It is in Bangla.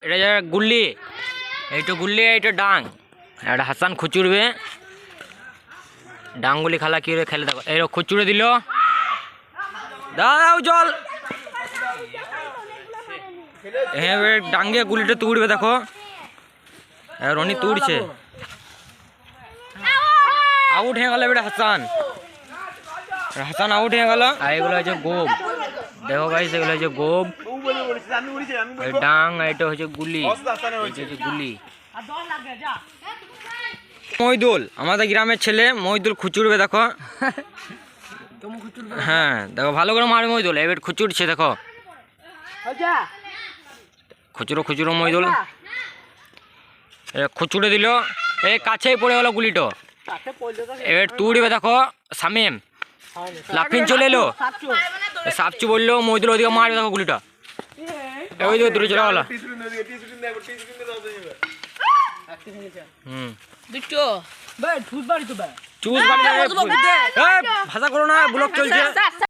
এটা যে গুল্লি, এইটা গুল্লি, এইটা ডাং। এটা হাসান খুচুরবে ডাংগুলি খেলা কি খেলে দেখো। এই খুচুরে দিল, দাও জল। হ্যাঁ ডাঙ্গে গুলিটা তুড়বে দেখো, রনি তুড়ছে, আউট হয়ে গেল বেটা হাসান। হাসান আউট হয়ে গেল। আর এগুলো হচ্ছে গোব, দেখো গাইস এগুলো হচ্ছে গোব, ডাং, এটা হচ্ছে গুলি, গুলি। মইদুল আমাদের গ্রামের ছেলে, মইদুল খুচুরবে দেখো। হ্যাঁ দেখো ভালো করে মারবে মইদুল, এবার খুচুরছে দেখো, খুচুরো খুচুরো মইদুল খুচুড়ে দিল, এই কাছেই পড়ে গেল গুলিটো। এবার তুড়বে দেখো শামিম, লাফিন চলে এলো, সাপচু বললো মইদুল ওদিকে মারবে দেখো গুলিটা, ওই দিকে দূরে চলে গেল। চুজ বাড়ি ভাষা করো না, ব্লক চলছে।